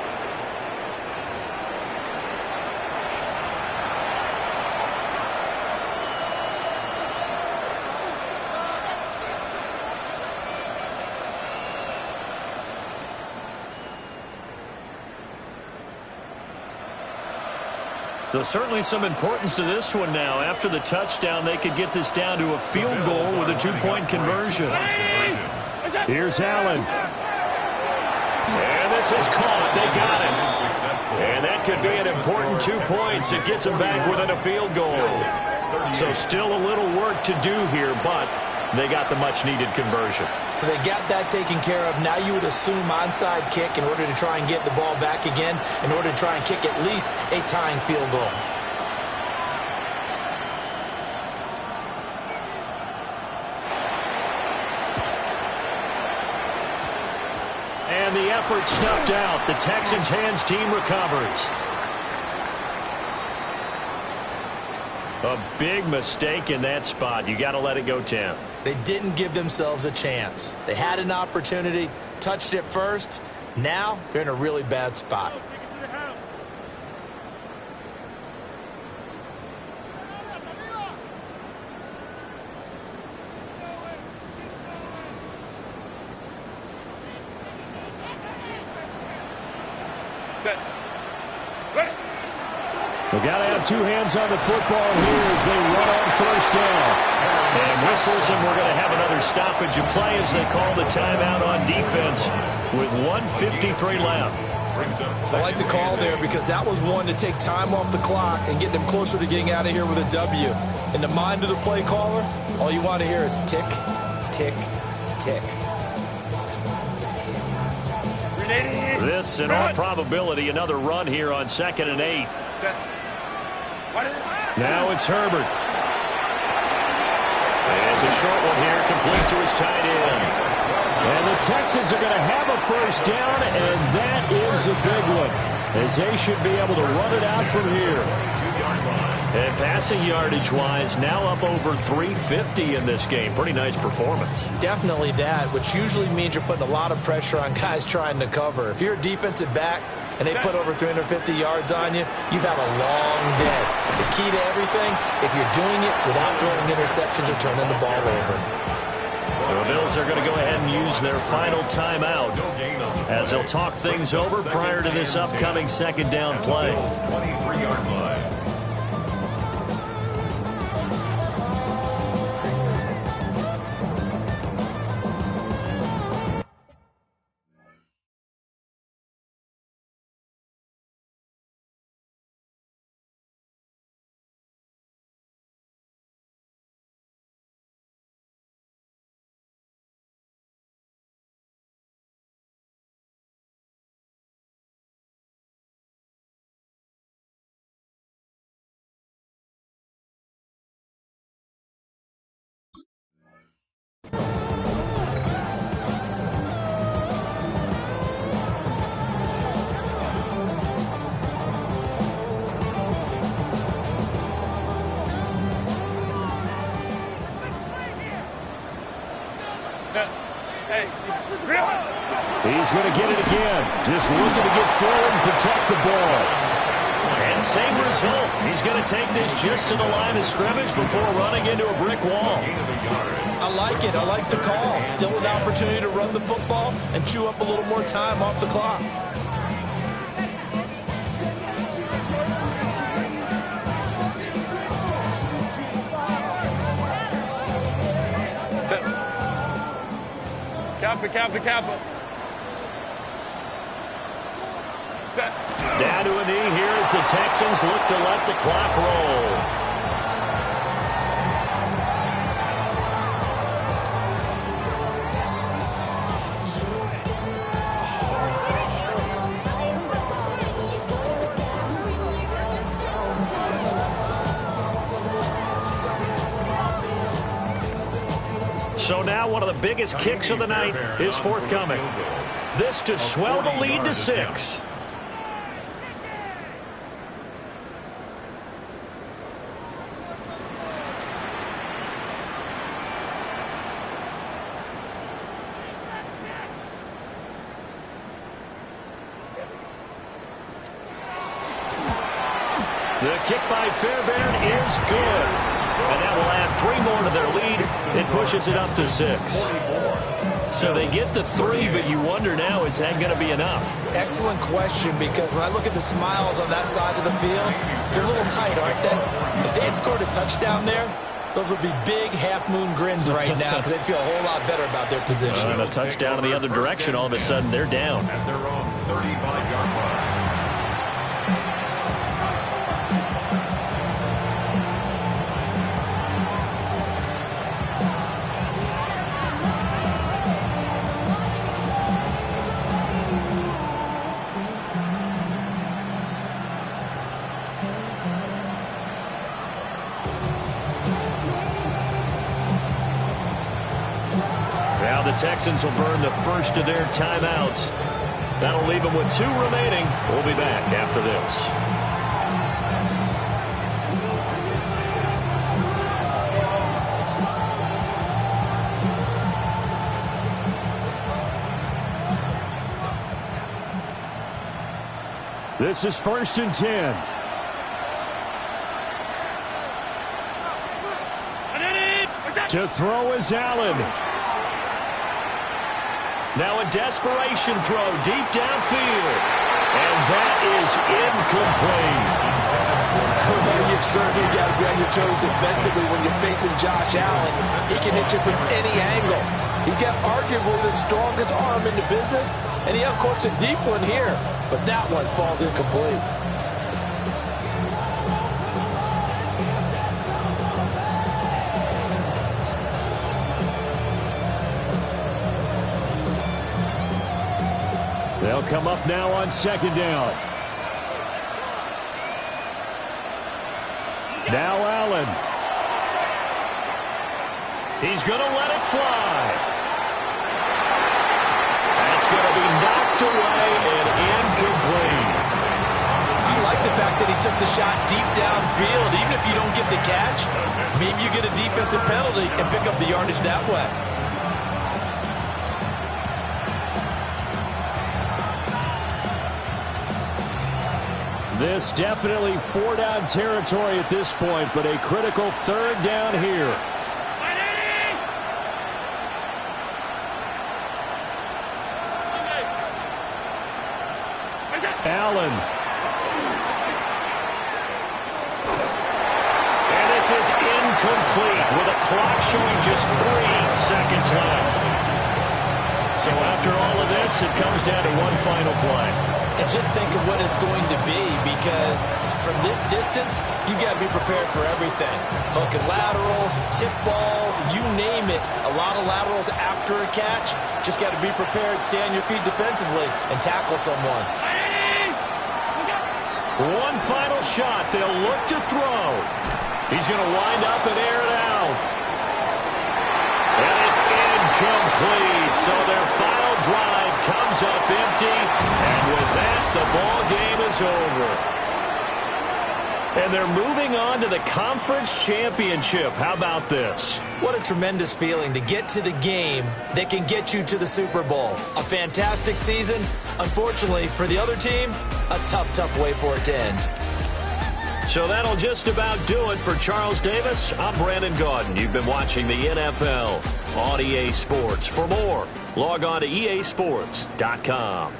So certainly some importance to this one now. After the touchdown, they could get this down to a field goal with a 2-point conversion. Here's Allen. And this is caught. They got it. And that could be an important 2 points. It gets them back within a field goal. So still a little work to do here, but they got the much-needed conversion. So they got that taken care of. Now you would assume onside kick in order to try and get the ball back again, in order to try and kick at least a tying field goal. And the effort snuffed out. The Texans hands team recovers. A big mistake in that spot. You got to let it go 10. They didn't give themselves a chance. They had an opportunity, touched it first. Now they're in a really bad spot. We've got to have two hands on the football here as they run on first down. And whistles, and we're going to have another stoppage of play as they call the timeout on defense with 1:53 left. I like the call there because that was one to take time off the clock and get them closer to getting out of here with a W. In the mind of the play caller, all you want to hear is tick, tick, tick. This, in all probability, another run here on 2nd and 8. Now it's Herbert. It's a short one here, complete to his tight end. And the Texans are going to have a first down, and that is the big one, as they should be able to run it out from here. And passing yardage-wise, now up over 350 in this game. Pretty nice performance. Definitely that, which usually means you're putting a lot of pressure on guys trying to cover. If you're a defensive back and they put over 350 yards on you, you've had a long day. The key to everything, if you're doing it without throwing interceptions or turning the ball over. The Bills are going to go ahead and use their final timeout as they'll talk things over prior to this upcoming second down play. 23-yard line. He's going to get it again. Just looking to get forward and protect the ball. And same result. He's going to take this just to the line of scrimmage before running into a brick wall. I like it. I like the call. Still an opportunity to run the football and chew up a little more time off the clock. Kappa. Down to a knee here as the Texans look to let the clock roll. So now one of the biggest kicks of the night is forthcoming. This to swell the lead to 6. The kick by Fairbairn is good. And that will add 3 more to their lead. It pushes it up to 6. So they get the 3, but you wonder now, is that going to be enough? Excellent question, because when I look at the smiles on that side of the field, they're a little tight, aren't they? If they had scored a touchdown there, those would be big half-moon grins right now because they'd feel a whole lot better about their position. And a touchdown in the other direction, all of a sudden they're down. At their own 35-yard line. Now the Texans will burn the first of their timeouts That'll leave them with 2 remaining. We'll be back after this. This is 1st and 10. To throw is Allen. Now a desperation throw deep downfield. And that is incomplete. You've certainly got to be on your toes defensively when you're facing Josh Allen. He can hit you from any angle. He's got arguably the strongest arm in the business, and he uncorks a deep one here. But that one falls incomplete. They'll come up now on 2nd down. Now Allen. He's going to let it fly. That's going to be knocked away and incomplete. I like the fact that he took the shot deep downfield. Even if you don't get the catch, maybe you get a defensive penalty and pick up the yardage that way. This definitely 4-down territory at this point, but a critical 3rd down here. Allen. And this is incomplete with a clock showing just 3 seconds left. So after all of this, it comes down to one final play. And just think of what it's going to be, because from this distance, you've got to be prepared for everything. Hook and laterals, tip balls, you name it. A lot of laterals after a catch. Just got to be prepared, stay on your feet defensively, and tackle someone. One final shot. They'll look to throw. He's going to wind up and air it out. And it's incomplete. So their final drive comes up empty. And with that, the ball game is over. And they're moving on to the conference championship. How about this? What a tremendous feeling to get to the game that can get you to the Super Bowl. A fantastic season. Unfortunately, for the other team, a tough, tough way for it to end. So that'll just about do it for Charles Davis. I'm Brandon Gaudin. You've been watching the NFL on EA Sports. For more, log on to easports.com.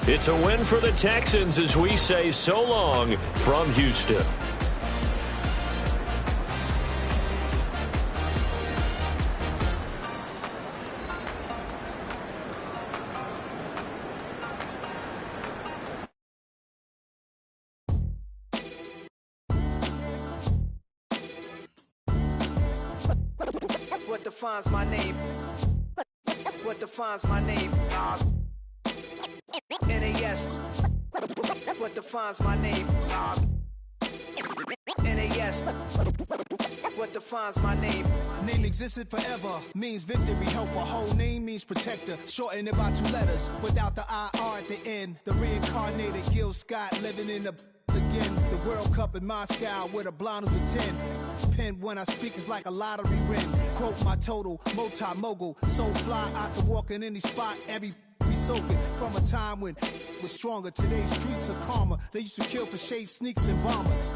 It's a win for the Texans as we say so long from Houston. What defines my name? What defines my name? NAS. What defines my name? NAS. What defines my name? Name existed forever, means victory, helper. Whole name means protector, shorten it by 2 letters, without the IR at the end. The reincarnated Gil Scott living in the again. The World Cup in Moscow with a blind who's a 10. Pen when I speak is like a lottery win. Quote my total, multi-mogul, so fly I can walk in any spot, every be soaking from a time when was stronger. Today's streets are calmer. They used to kill for shade sneaks and bombers.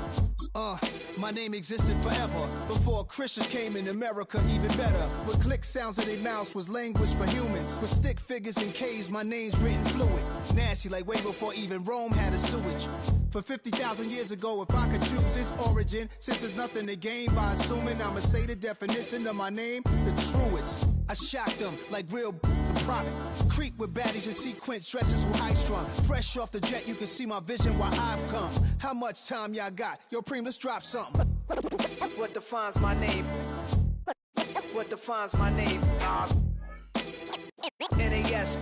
My name existed forever before Christians came in America, even better. With click sounds in their mouths was language for humans. With stick figures and K's, my name's written fluid. Nasty like way before even Rome had a sewage. For 50,000 years ago, if I could choose its origin, since there's nothing to gain by assuming, I'ma say the definition of my name, the truest. I shocked them like real product. Creep with baddies in sequence, dresses with high strung. Fresh off the jet, you can see my vision while I've come. How much time y'all got? Yo, Preem, let's drop something. What defines my name? What defines my name? NAS.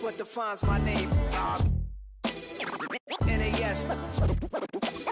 What defines my name? NAS.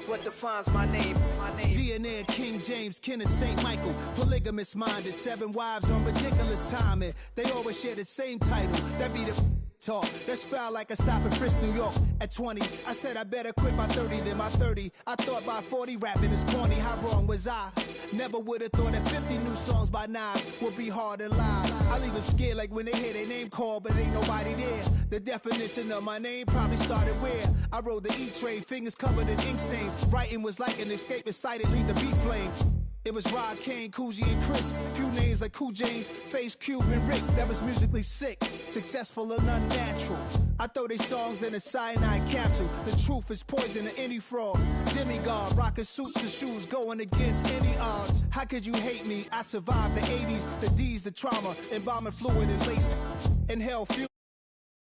What defines my name? DNA King James, Kenneth St. Michael. Polygamous minded, 7 wives on ridiculous timing. They always share the same title. That be the talk. That's foul like a stop in Frisk, New York at 20. I said I better quit by 30 than my 30. I thought by 40 rapping is corny. How wrong was I? Never would have thought that 50 new songs by Nas would be hard to lie. I leave them scared like when they hear their name called, but ain't nobody there. The definition of my name probably started where I rode the E-train, fingers covered in ink stains. Writing was like an escape inside it, leave the beat flame. It was Rod, Kane, Coogee, and Chris. Few names like Cool James, Face, Cube, and Rick. That was musically sick, successful and unnatural. I throw they songs in a cyanide capsule. The truth is poison to any fraud. Demigod, rocking suits and shoes, going against any odds. How could you hate me? I survived the 80s, the D's, the trauma, embalming fluid and laced. Inhale, fuel.